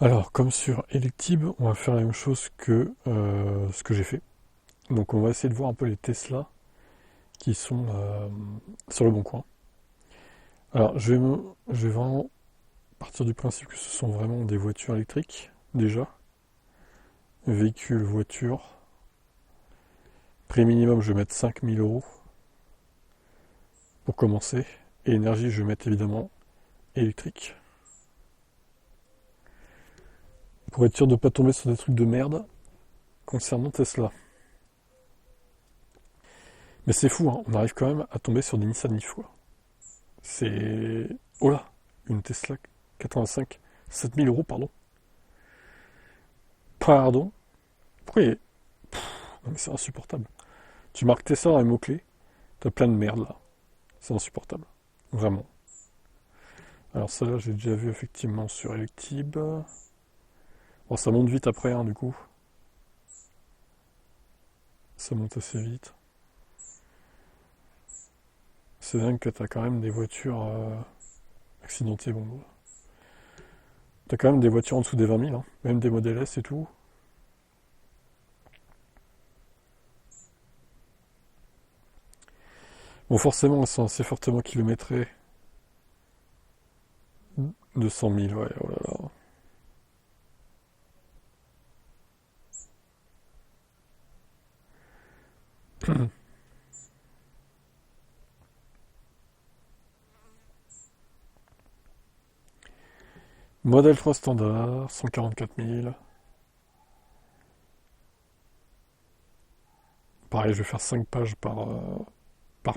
Alors, comme sur Electib, on va faire la même chose que ce que j'ai fait. Donc, on va essayer de voir un peu les Tesla qui sont sur le bon coin. Alors, je vais vraiment partir du principe que ce sont vraiment des voitures électriques, déjà. Véhicule, voiture. Prix minimum, je vais mettre 5 000 € pour commencer. Et énergie, je vais mettre évidemment électrique. Pour être sûr de ne pas tomber sur des trucs de merde concernant Tesla. Mais c'est fou, hein, on arrive quand même à tomber sur des Nissan Leaf, quoi. C'est... Oh là, une Tesla 85, 7 000 €, pardon. Pardon. Pourquoi il est... Non mais c'est insupportable. Tu marques Tesla dans les mots-clés, t'as plein de merde là. C'est insupportable. Vraiment. Alors ça là, j'ai déjà vu effectivement sur Electib. Bon, ça monte vite après, hein, du coup. Ça monte assez vite. C'est dingue que t'as quand même des voitures accidentées. Bon, t'as quand même des voitures en dessous des 20 000, hein. Même des modèles S et tout. Bon, forcément, elles sont assez fortement kilométrées. 200 000, ouais, oh là là. Modèle 3 standard, 144 000. Pareil, je vais faire 5 pages par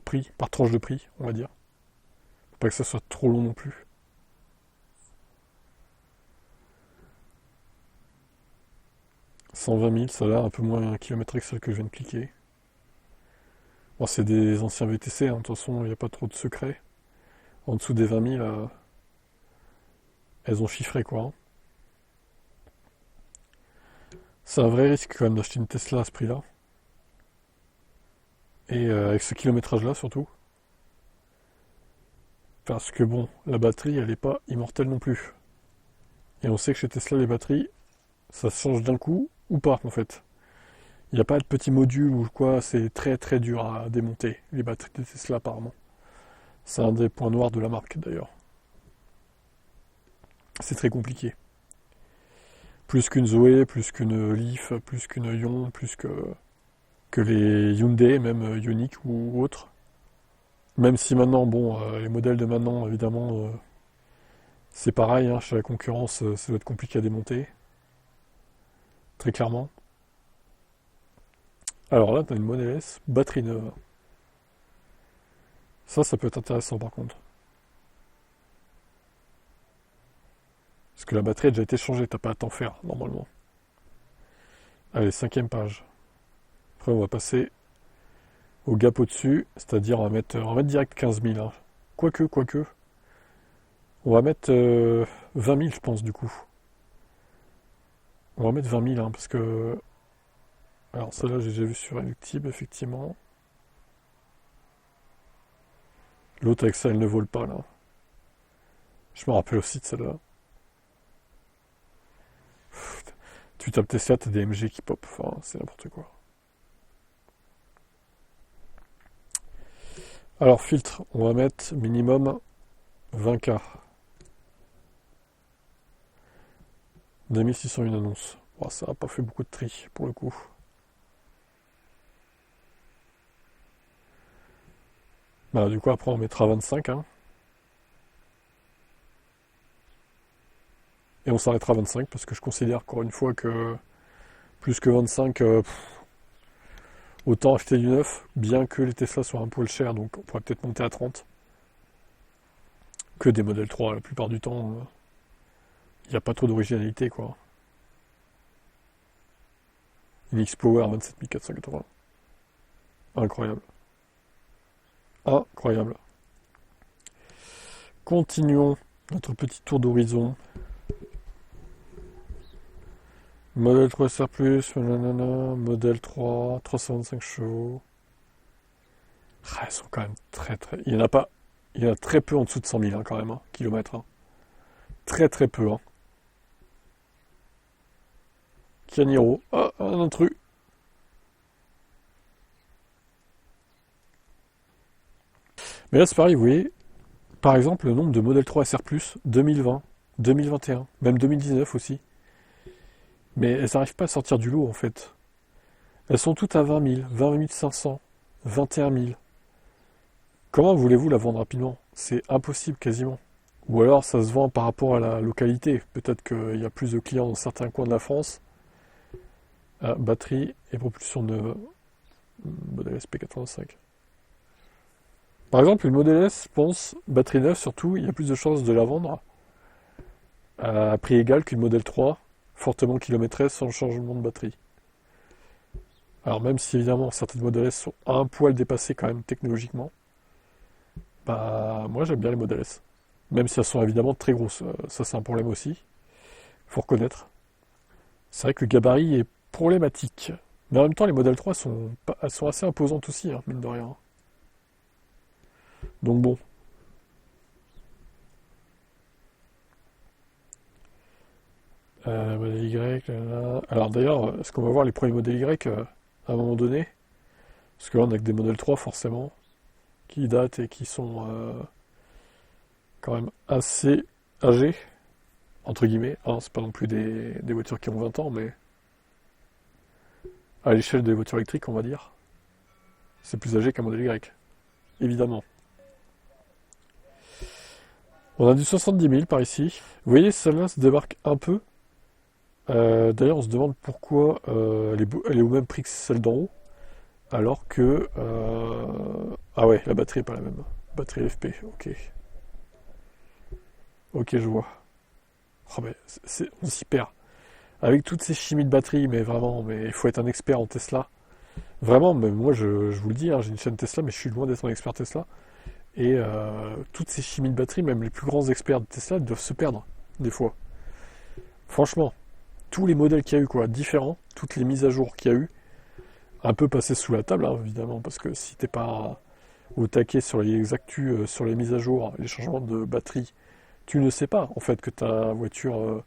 prix, par tranche de prix, on va dire. Faut pas que ça soit trop long non plus. 120 000, ça a l'air un peu moins kilométré que celle que je viens de cliquer. Bon, c'est des anciens VTC, hein, de toute façon, il n'y a pas trop de secrets. En dessous des 20 000, elles ont chiffré quoi, hein. C'est un vrai risque quand même d'acheter une Tesla à ce prix-là. Et avec ce kilométrage-là surtout. Parce que bon, la batterie, elle n'est pas immortelle non plus. Et on sait que chez Tesla, les batteries, ça se change d'un coup ou pas en fait. Il n'y a pas de petit module ou quoi, c'est très très dur à démonter, les batteries de Tesla apparemment. C'est un des points noirs de la marque d'ailleurs. C'est très compliqué. Plus qu'une Zoé, plus qu'une Leaf, plus qu'une Ion, que les Hyundai, même Ioniq ou autres. Même si maintenant, bon, les modèles de maintenant, évidemment, c'est pareil, hein, chez la concurrence, ça doit être compliqué à démonter, très clairement. Alors là, tu as une Model S, batterie neuve. Ça peut être intéressant par contre. Parce que la batterie a déjà été changée, t'as pas à t'en faire, normalement. Allez, cinquième page. Après, on va passer au gap au-dessus, c'est-à-dire on va mettre direct 15 000, hein. Quoique. On va mettre 20 000, je pense, du coup. On va mettre 20 000, hein, parce que... Alors, celle-là, j'ai déjà vu sur Electib, effectivement. L'autre avec ça, elle ne vole pas, là. Je me rappelle aussi de celle-là. Tu tapes Tesla, t'as des MG qui pop. Enfin, c'est n'importe quoi. Alors, filtre, on va mettre minimum 20K. 2601 annonces. Bon, ça n'a pas fait beaucoup de tri, pour le coup. Bah, du coup, après, on mettra 25, hein. Et on s'arrêtera à 25, parce que je considère, encore une fois, que plus que 25, autant acheter du neuf, bien que les Tesla soient un poil chers, donc on pourrait peut-être monter à 30. Que des modèles 3, la plupart du temps, il n'y a pas trop d'originalité, quoi. Une X-Power 27 480. Incroyable. Incroyable. Continuons notre petit tour d'horizon. Modèle 3 SR+, nanana, modèle 3, 325 chevaux. Ah, ils sont quand même très très... Il y en a pas... Il y en a très peu en dessous de 100 000, hein, quand même, hein, kilomètres, hein. Très très peu, hein. Kia Niro. Ah, un intrus. Mais là, c'est pareil, vous voyez, par exemple, le nombre de Model 3 SR+, 2020, 2021, même 2019 aussi. Mais elles n'arrivent pas à sortir du lot, en fait. Elles sont toutes à 20 000, 20 500, 21 000. Comment voulez-vous la vendre rapidement? C'est impossible, quasiment. Ou alors, ça se vend par rapport à la localité. Peut-être qu'il y a plus de clients dans certains coins de la France. Ah, batterie et propulsion neuve. Modèle SP85. Par exemple, une Model S, je pense, batterie neuve surtout, il y a plus de chances de la vendre à prix égal qu'une Model 3, fortement kilométrée sans changement de batterie. Alors même si évidemment certaines Model S sont un poil dépassées quand même technologiquement, bah moi j'aime bien les Model S. Même si elles sont évidemment très grosses, ça c'est un problème aussi, faut reconnaître. C'est vrai que le gabarit est problématique. Mais en même temps les Model 3 elles sont assez imposantes aussi, hein, mine de rien. Donc bon. Modèle Y, là. Alors d'ailleurs, est-ce qu'on va voir les premiers modèles Y à un moment donné? Parce que là on a que des modèles 3 forcément, qui datent et qui sont quand même assez âgés, entre guillemets. Hein, c'est pas non plus des voitures qui ont 20 ans, mais à l'échelle des voitures électriques, on va dire, c'est plus âgé qu'un modèle Y, évidemment. On a du 70 000 par ici. Vous voyez, celle-là se démarque un peu. D'ailleurs, on se demande pourquoi elle est au même prix que celle d'en haut, alors que... Ah ouais, la batterie n'est pas la même. Batterie LFP, ok. Ok, je vois. Oh, mais on s'y perd. Avec toutes ces chimies de batterie, mais vraiment, mais il faut être un expert en Tesla. Vraiment, mais moi je vous le dis, hein, j'ai une chaîne Tesla, mais je suis loin d'être un expert Tesla. Et toutes ces chimies de batterie, même les plus grands experts de Tesla, doivent se perdre, des fois. Franchement, tous les modèles qu'il y a eu, quoi, différents, toutes les mises à jour qu'il y a eu, un peu passées sous la table, hein, évidemment, parce que si t'es pas au taquet sur les actus, sur les mises à jour, les changements de batterie, tu ne sais pas, en fait, que ta voiture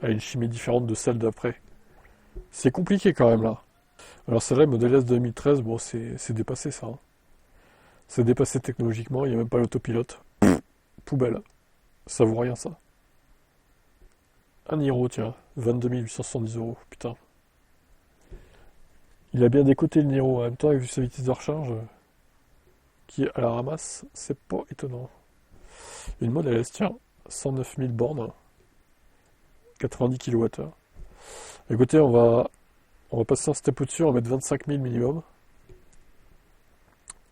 a une chimie différente de celle d'après. C'est compliqué quand même, là. Alors celle-là, modèle S 2013, bon, c'est dépassé, ça. Hein. C'est dépassé technologiquement, il n'y a même pas l'autopilote. Poubelle. Ça vaut rien, ça. Un Niro, tiens, 22 870 euros, putain. Il a bien décoté le Niro, en même temps, avec sa vitesse de recharge, qui est à la ramasse, c'est pas étonnant. Une Model S, tiens, 109 000 bornes, 90 kWh. Écoutez, on va passer un step au-dessus, on va mettre 25 000 minimum.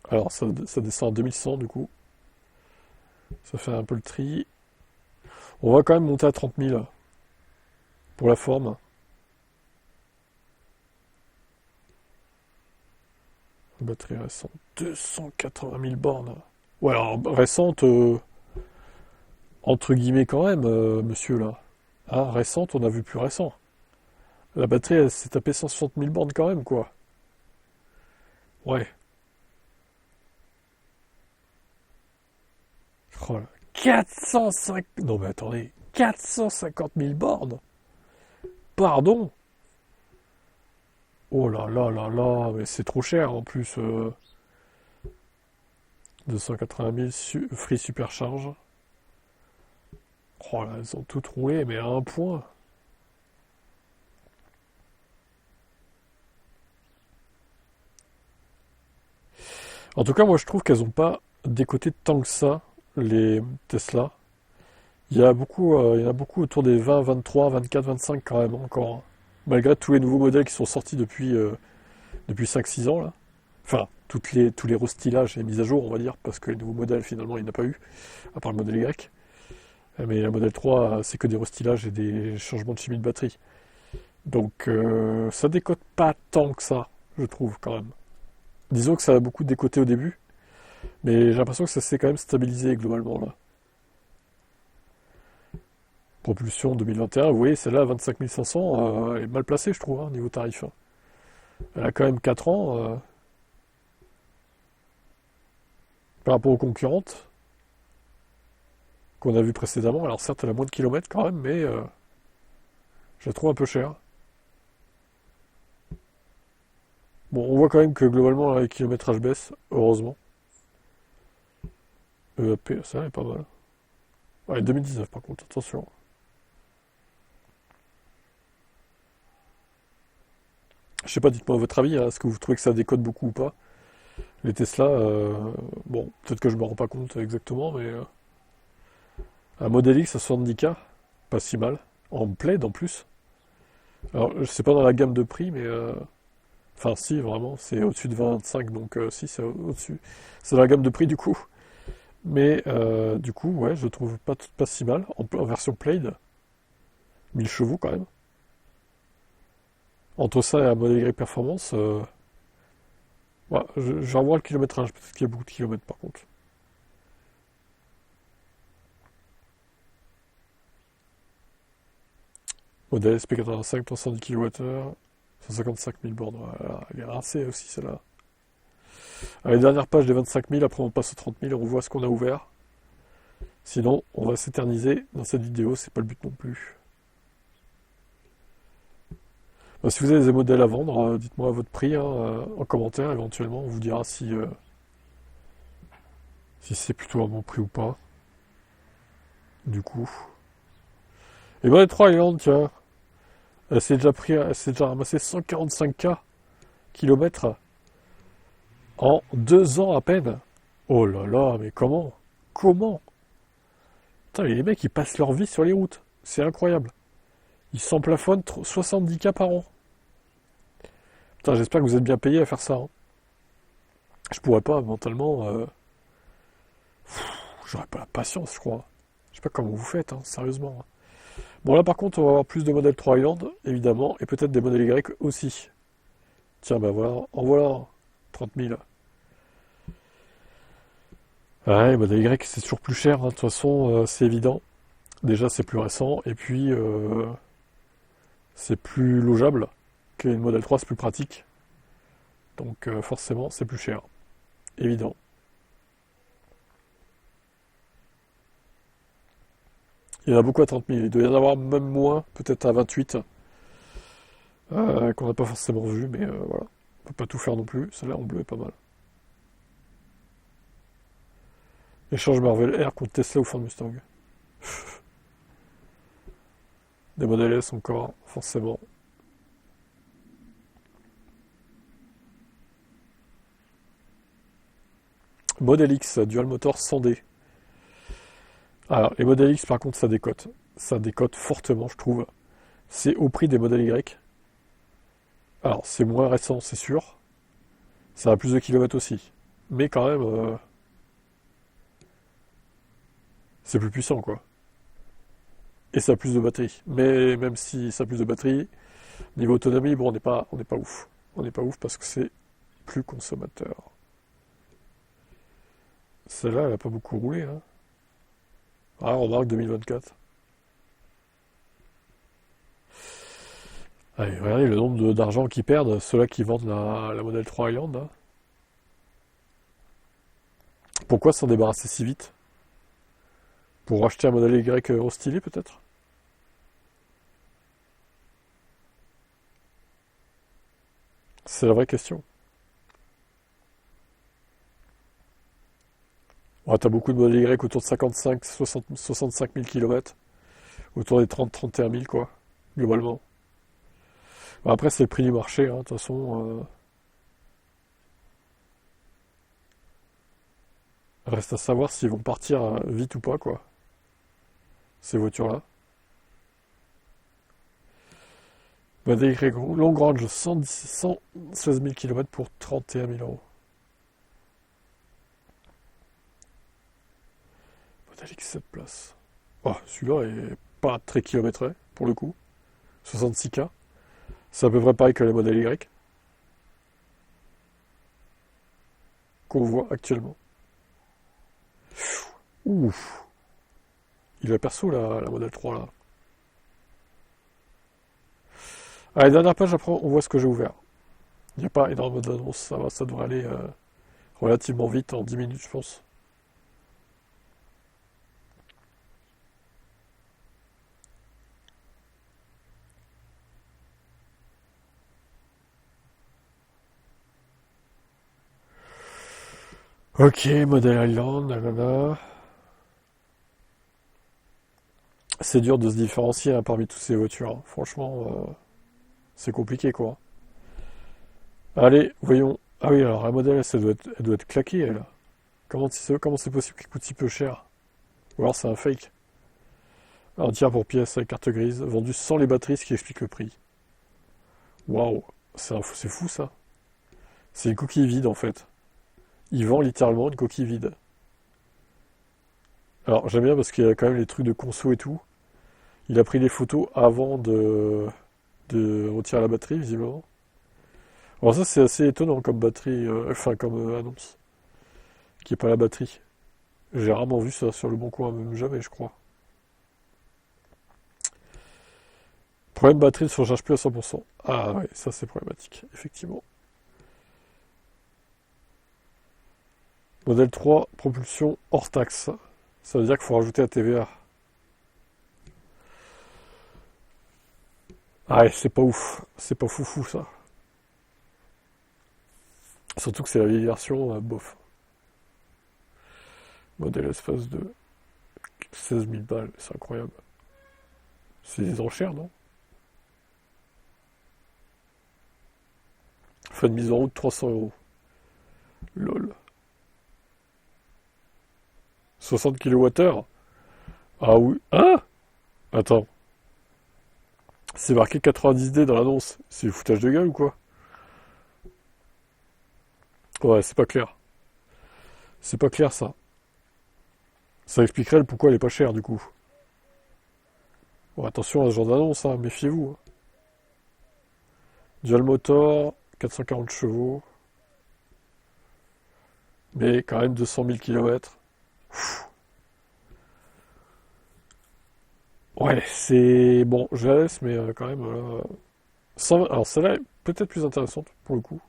Alors, ça descend à 2100, du coup. Ça fait un peu le tri. On va quand même monter à 30 000 pour la forme. Batterie récente, 280 000 bornes. Ouais, alors récente, entre guillemets quand même, monsieur là. Hein, récente, on a vu plus récent. La batterie, elle s'est tapée 160 000 bornes quand même, quoi. Ouais. Oh là. 405... Non mais attendez, 450 000 bornes? Pardon? Oh là là là là, mais c'est trop cher en plus. 280 000 free supercharge. Oh là, elles ont toutes roulé, mais à un point. En tout cas, moi je trouve qu'elles n'ont pas décoté tant que ça, les Tesla. Il y en a beaucoup autour des 20, 23, 24, 25 quand même encore. Hein. Malgré tous les nouveaux modèles qui sont sortis depuis 5-6 ans là. Enfin, tous les restylages et mises à jour, on va dire, parce que les nouveaux modèles, finalement, il n'y en a pas eu, à part le modèle Y. Mais la modèle 3, c'est que des restylages et des changements de chimie de batterie. Donc, ça décote pas tant que ça, je trouve, quand même. Disons que ça a beaucoup décoté au début, mais j'ai l'impression que ça s'est quand même stabilisé globalement, là. Propulsion 2021, vous voyez, celle-là, 25 500, elle est mal placée, je trouve, hein, niveau tarif. Hein. Elle a quand même 4 ans par rapport aux concurrentes qu'on a vues précédemment. Alors certes, elle a moins de kilomètres quand même, mais je la trouve un peu chère. Bon, on voit quand même que globalement, là, les kilométrages baissent, heureusement. EAP, ça est pas mal. Ouais, 2019 par contre, attention. Je sais pas, dites-moi votre avis, hein, est-ce que vous trouvez que ça décode beaucoup ou pas? Les Tesla, bon, peut-être que je me rends pas compte exactement, mais un Model X à 70K, pas si mal. En plaid en plus. Alors, je sais pas dans la gamme de prix, mais enfin, si, vraiment, c'est au-dessus de 25, donc si, c'est au-dessus. C'est dans la gamme de prix du coup. Mais du coup, ouais, je trouve pas si mal. En version plaid, 1000 chevaux quand même. Entre ça et un Model Y Performance, ouais, je vais revoir le kilométrage, peut-être qu'il y a beaucoup de kilomètres par contre. Modèle SP85, 310 kWh, 155 000 bornes. Voilà, elle est rincée aussi celle-là. Allez, dernière page des 25 000, après on passe aux 30 000, on voit ce qu'on a ouvert. Sinon, on va s'éterniser dans cette vidéo, c'est pas le but non plus. Bah, si vous avez des modèles à vendre, dites-moi votre prix hein, en commentaire, éventuellement, on vous dira si c'est plutôt un bon prix ou pas, du coup. Et ben les 3 Highland, tiens, elle s'est déjà ramassé 145K kilomètres en 2 ans à peine. Oh là là, mais comment? Comment? Putain, mais les mecs, ils passent leur vie sur les routes. C'est incroyable. Ils s'emplafonnent 70K par an. Putain, j'espère que vous êtes bien payés à faire ça, hein. Je pourrais pas, mentalement. J'aurais pas la patience, je crois. Je sais pas comment vous faites, hein, sérieusement. Bon, là, par contre, on va avoir plus de modèles 3 Highland, évidemment, et peut-être des modèles Y aussi. Tiens, bah voilà, en voilà, 30 000. Ouais, modèle Y, c'est toujours plus cher, hein, de toute façon, c'est évident. Déjà, c'est plus récent, et puis, c'est plus logeable qu'une modèle 3, c'est plus pratique. Donc, forcément, c'est plus cher. Évident. Il y en a beaucoup à 30 000. Il doit y en avoir même moins, peut-être à 28, qu'on n'a pas forcément vu, mais voilà. On peut pas tout faire non plus. Celle-là en bleu est pas mal. Échange Marvel R contre Tesla ou Ford Mustang. Des modèles S encore, forcément. Model X, Dual Motor 100D. Alors, les modèles X, par contre, ça décote. Ça décote fortement, je trouve. C'est au prix des modèles Y. Alors, c'est moins récent, c'est sûr. Ça a plus de kilomètres aussi. Mais quand même, c'est plus puissant, quoi. Et ça a plus de batterie. Mais même si ça a plus de batterie, niveau autonomie, bon, on n'est pas ouf. On n'est pas ouf parce que c'est plus consommateur. Celle-là, elle a pas beaucoup roulé, hein. Ah, remarque 2024. Allez, regardez le nombre d'argent qu'ils perdent, ceux-là qui vendent la modèle 3 Highland, là. Pourquoi s'en débarrasser si vite? Pour acheter un modèle Y au stylé, peut-être? C'est la vraie question. Ouais, t'as beaucoup de modèles Y autour de 55, 60, 65 000 km, autour des 30, 31 000, quoi, globalement. Bon, après, c'est le prix du marché, hein, de toute façon. Reste à savoir s'ils vont partir vite ou pas, quoi, ces voitures-là. Modèle Y long range, 116 000 km pour 31 000 euros. Modèle X 7 places. Oh, celui-là est pas très kilométré, pour le coup. 66K. C'est à peu près pareil que les modèles Y qu'on voit actuellement. Ouf. Il est perso la modèle 3 là. Allez, dernière page, après on voit ce que j'ai ouvert. Il n'y a pas énormément d'annonces, ça va, ça devrait aller relativement vite, en 10 minutes je pense. Ok, Model Island, nanana. C'est dur de se différencier hein, parmi toutes ces voitures, hein. Franchement, c'est compliqué quoi. Allez, voyons. Ah oui, alors la Model S, elle doit être claquée, elle. Comment c'est possible qu'elle coûte si peu cher? Ou alors c'est un fake. Un tiers pour pièce avec carte grise, vendu sans les batteries, ce qui explique le prix. Waouh, c'est fou ça. C'est une coquille vide en fait. Il vend littéralement une coquille vide. Alors j'aime bien parce qu'il y a quand même les trucs de conso et tout. Il a pris des photos avant de retirer la batterie, visiblement. Alors ça c'est assez étonnant comme batterie, enfin comme annonce, qui est pas la batterie. J'ai rarement vu ça sur le bon coin, même jamais je crois. Problème batterie ne se recharge plus à 100%. Ah ouais, ça c'est problématique, effectivement. Modèle 3, propulsion hors taxe. Ça veut dire qu'il faut rajouter la TVA. Ah ouais, c'est pas ouf. C'est pas foufou ça. Surtout que c'est la vieille version, bof. Modèle Espace 2, 16 000 balles, c'est incroyable. C'est des enchères, non? Fin de mise en route 300 euros. Lol. 60 kWh? Ah oui. Hein? Attends. C'est marqué 90D dans l'annonce. C'est du foutage de gueule ou quoi? Ouais, c'est pas clair. C'est pas clair ça. Ça expliquerait le pourquoi elle est pas chère du coup. Bon, attention à ce genre d'annonce, hein, méfiez-vous, hein. Dual motor, 440 chevaux, mais quand même 200 000 km. Ouais, c'est bon, je la laisse, mais quand même, voilà. Alors celle-là est peut-être plus intéressante pour le coup.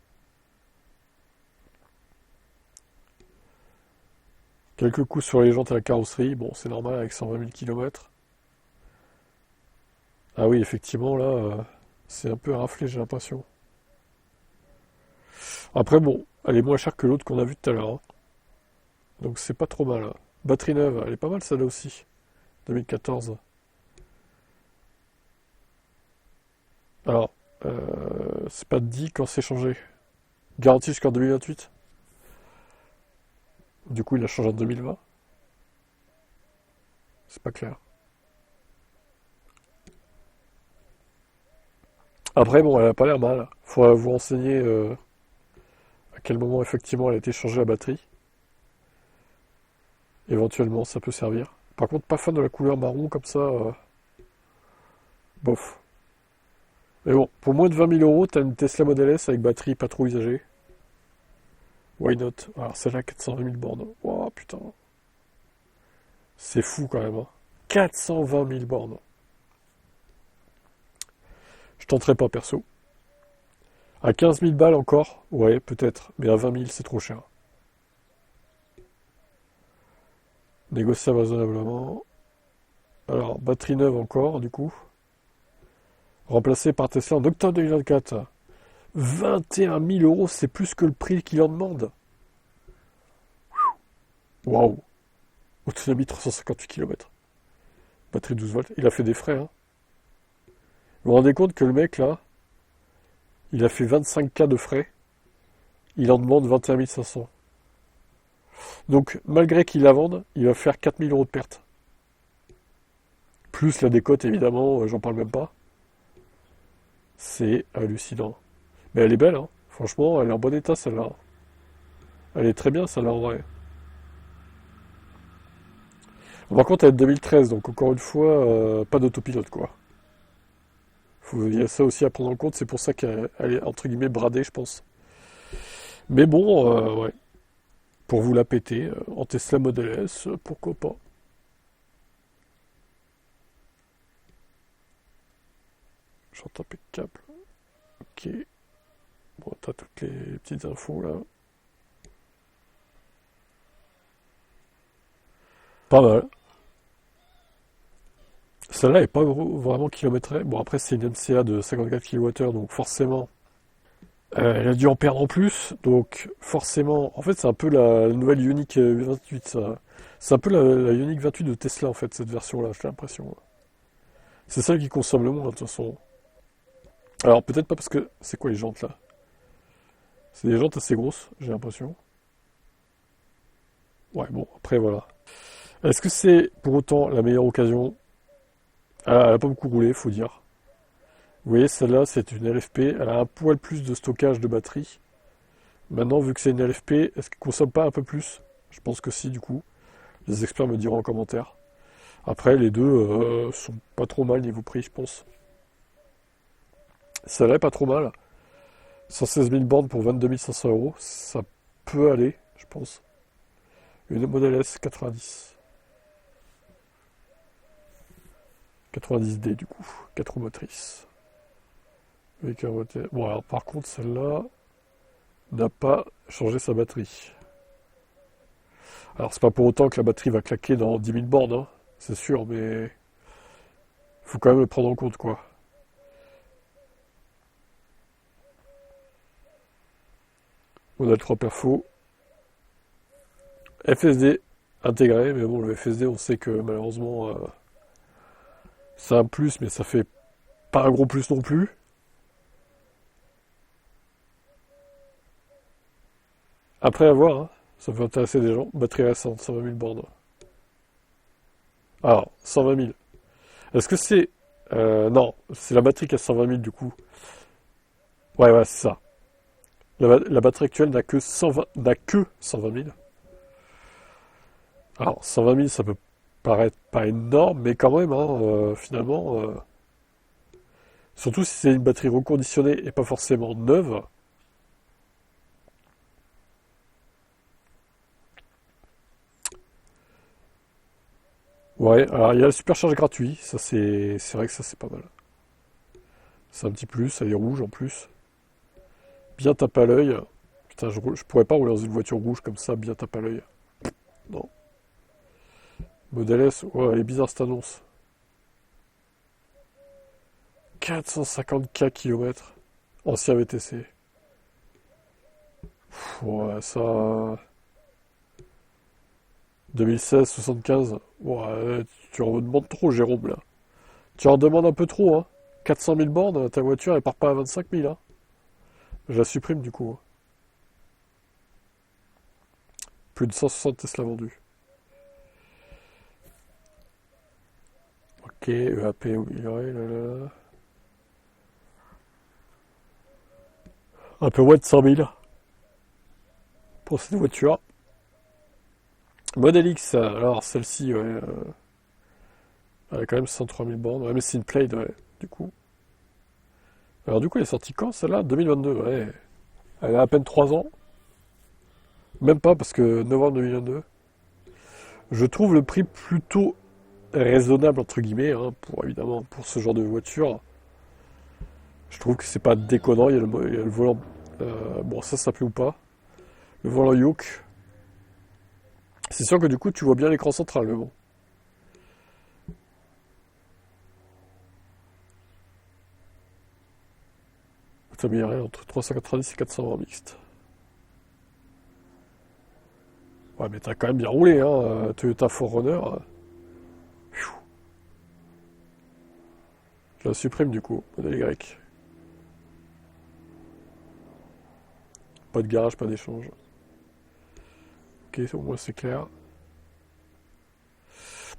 Quelques coups sur les jantes et la carrosserie, bon, c'est normal avec 120 000 km. Ah oui, effectivement, là, c'est un peu raflé, j'ai l'impression. Après, bon, elle est moins chère que l'autre qu'on a vu tout à l'heure, hein. Donc c'est pas trop mal, hein. Batterie neuve, elle est pas mal celle-là aussi. 2014. Alors, c'est pas dit quand c'est changé. Garantie jusqu'en 2028. Du coup, il a changé en 2020. C'est pas clair. Après, bon, elle a pas l'air mal. Faudra vous renseigner à quel moment effectivement elle a été changée la batterie. Éventuellement, ça peut servir. Par contre, pas fan de la couleur marron comme ça. Bof. Mais bon, pour moins de 20 000 euros, t'as une Tesla Model S avec batterie pas trop usagée. Why not? Alors celle-là, 420 000 bornes. Oh putain. C'est fou quand même, hein. 420 000 bornes. Je tenterai pas perso. À 15 000 balles encore, ouais, peut-être. Mais à 20 000, c'est trop cher. Négociable raisonnablement. Alors, batterie neuve encore, du coup. Remplacée par Tesla en octobre 2024. 21 000 euros, c'est plus que le prix qu'il en demande. Waouh. Autonomie 358 km. Batterie 12 volts. Il a fait des frais, hein. Vous vous rendez compte que le mec, là, il a fait 25K de frais. Il en demande 21 500. Donc, malgré qu'il la vende, il va faire 4 000 euros de perte. Plus la décote, évidemment, j'en parle même pas. C'est hallucinant. Mais elle est belle, hein. Franchement, elle est en bon état, celle-là. Elle est très bien, celle-là, en vrai. Par contre, elle est de 2013, donc encore une fois, pas d'autopilote, quoi. Il y a ça aussi à prendre en compte, c'est pour ça qu'elle est, entre guillemets, bradée, je pense. Mais bon, ouais. Pour vous la péter, en Tesla Model S, pourquoi pas. J'entends impeccable. Ok. Bon, t'as toutes les petites infos, là. Pas mal. Celle-là est pas vraiment kilométrée. Bon, après, c'est une MCA de 54 kWh, donc forcément, Elle a dû en perdre en plus, donc forcément, en fait c'est un peu la nouvelle Ioniq 28 ça. C'est un peu la Ioniq 28 de Tesla en fait, cette version-là, j'ai l'impression. C'est celle qui consomme le moins de toute façon. Alors peut-être pas parce que... C'est quoi les jantes là? C'est des jantes assez grosses, j'ai l'impression. Ouais bon, après voilà. Est-ce que c'est pour autant la meilleure occasion? Elle a pas beaucoup roulé, faut dire. Vous voyez, celle-là c'est une LFP, elle a un poil plus de stockage de batterie. Maintenant, vu que c'est une LFP, est-ce qu'elle consomme pas un peu plus? Je pense que si, du coup. Les experts me diront en commentaire. Après, les deux sont pas trop mal niveau prix, je pense. Celle-là est pas trop mal. 116 000 bornes pour 22 500 euros, ça peut aller, je pense. Une modèle S 90. 90D du coup, 4 roues motrices. Avec un moteur. Bon, alors par contre, celle-là n'a pas changé sa batterie. Alors, c'est pas pour autant que la batterie va claquer dans 10 000 bornes, hein, c'est sûr, mais faut quand même le prendre en compte, quoi. Modèle 3 perfo. FSD intégré, mais bon, le FSD, on sait que malheureusement, c'est un plus, mais ça fait pas un gros plus non plus. Après, à voir, hein, ça peut intéresser des gens. Batterie récente, 120 000 bornes. Alors, 120 000. Est-ce que c'est... non, c'est la batterie qui a 120 000 du coup. Ouais, ouais, c'est ça. La batterie actuelle n'a que 120 000. Alors, 120 000, ça peut paraître pas énorme, mais quand même, hein, finalement, surtout si c'est une batterie reconditionnée et pas forcément neuve. Ouais, alors il y a le supercharge gratuit, ça c'est vrai que ça c'est pas mal. C'est un petit plus, elle est rouge en plus. Bien tape à l'œil. Putain, je pourrais pas rouler dans une voiture rouge comme ça, bien tape à l'œil. Non. Model S, ouais, elle est bizarre cette annonce. 450K km. Ancien VTC. Ouais, ça. 2016, 75. Ouais, tu en demandes trop, Jérôme, là. Tu en demandes un peu trop, hein. 400 000 bornes, ta voiture, elle part pas à 25 000, hein. Je la supprime, du coup, hein. Plus de 160 Tesla vendus. Ok, EAP, oui, ouais, là, là. Un peu moins de 100 000 pour cette voiture. Model X, alors celle-ci, ouais, elle a quand même 103 000 bornes. Ouais, mais c'est une Plaid, ouais, du coup. Alors, du coup, elle est sortie quand, celle-là? 2022, ouais. Elle a à peine 3 ans. Même pas, parce que novembre 2022. Je trouve le prix plutôt raisonnable, entre guillemets, hein, pour, évidemment, pour ce genre de voiture. Je trouve que c'est pas déconnant. Il y a le volant. Bon, ça plaît ou pas. Le volant yoke. C'est sûr que du coup, tu vois bien l'écran central, mais bon. Ça met rien entre 390 et 420 mixte. Ouais, mais t'as quand même bien roulé, hein, Toyota 4Runner. Pfiou. Je la supprime du coup, modèle Y. Pas de garage, pas d'échange. Ok, au moins c'est clair.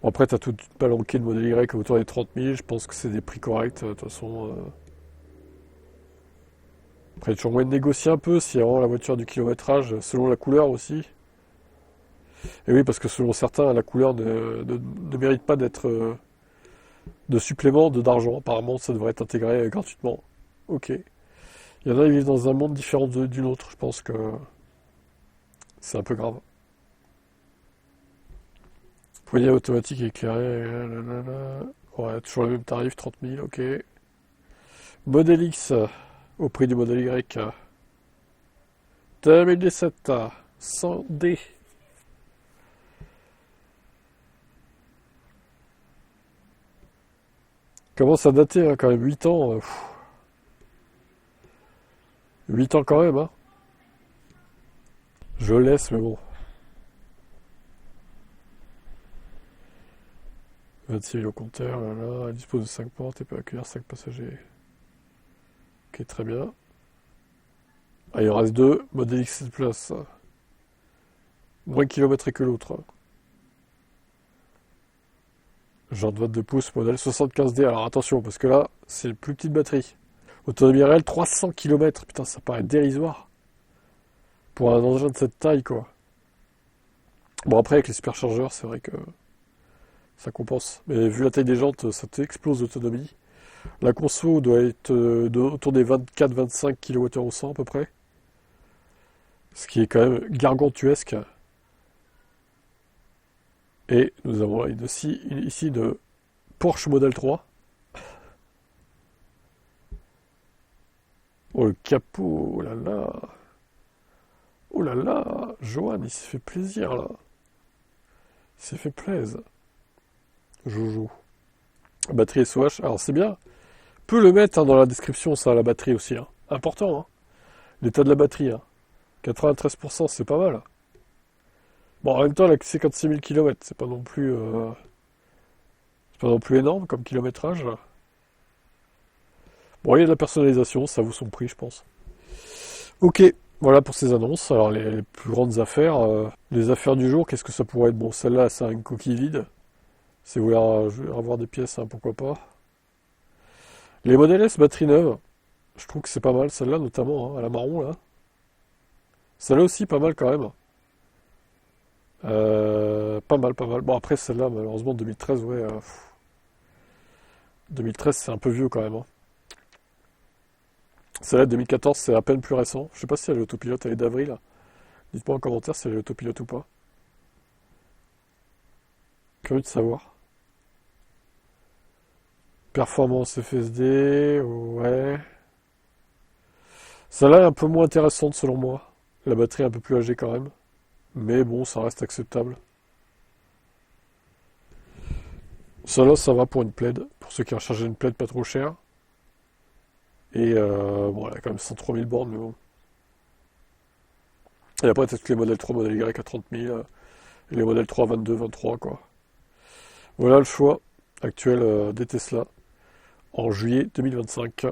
Bon, après, t'as tout balanqué le modèle Y autour des 30 000. Je pense que c'est des prix corrects, de toute façon. Après, il y a toujours moyen de négocier un peu si vraiment la voiture a du kilométrage, selon la couleur aussi. Et oui, parce que selon certains, la couleur ne mérite pas d'être de supplément d'argent. Apparemment, ça devrait être intégré gratuitement. Ok. Il y en a qui vivent dans un monde différent d'une autre. Je pense que c'est un peu grave. Poignée automatique éclairée. Ouais, toujours le même tarif, 30 000, ok. Modèle X au prix du modèle Y. 2017, 100D. Commence à dater, hein, quand même, 8 ans. 8 ans quand même, hein. Je laisse, mais bon. 26 000 au compteur, là, elle dispose de 5 portes et peut accueillir 5 passagers. Ok, très bien. Ah, il en reste 2, modèle X7 Plus. Moins kilométré que l'autre. Genre de 22 pouces, modèle 75D. Alors attention, parce que là, c'est une plus petite batterie. Autonomie réelle, 300 km. Putain, ça paraît dérisoire. Pour un engin de cette taille, quoi. Bon, après, avec les superchargeurs, c'est vrai que ça compense. Mais vu la taille des jantes, ça t'explose l'autonomie. La conso doit être autour des 24-25 kWh au 100 à peu près. Ce qui est quand même gargantuesque. Et nous avons ici de Porsche Model 3. Oh, le capot, oh là là. Oh là là, Johan, il s'est fait plaisir là. Il s'est fait plaisir. Jojo. Batterie SOH, alors c'est bien. Peut le mettre hein, dans la description, ça, la batterie aussi. Hein. Important, hein. L'état de la batterie. Hein. 93%, c'est pas mal. Bon, en même temps, elle a 56 000 km, c'est pas non plus, c'est pas non plus énorme comme kilométrage. Bon, il y a de la personnalisation, ça vaut son prix, je pense. Ok, voilà pour ces annonces. Alors, les plus grandes affaires. Les affaires du jour, qu'est-ce que ça pourrait être? Bon, celle-là, ça a une coquille vide. Si vous voulez avoir des pièces, hein, pourquoi pas. Les Model S batterie neuve, je trouve que c'est pas mal, celle-là notamment, hein, à la marron, là. Celle-là aussi, pas mal quand même. Pas mal, pas mal. Bon, après, celle-là, malheureusement, 2013, ouais. 2013, c'est un peu vieux quand même. Hein. Celle-là, 2014, c'est à peine plus récent. Je sais pas si elle est autopilote, elle est d'avril. Dites-moi en commentaire si elle est autopilote ou pas. Curieux de savoir. Performance FSD, ouais. Celle-là est un peu moins intéressante selon moi. La batterie est un peu plus âgée quand même. Mais bon, ça reste acceptable. Celle-là, ça va pour une plaid. Pour ceux qui recherchent une plaid pas trop chère. Et bon, elle a quand même 103 000 bornes, mais bon. Et après, peut-être que les modèles 3, modèle Y à 30 000. Et les modèles 3, 22, 23, quoi. Voilà le choix actuel des Tesla en juillet 2025.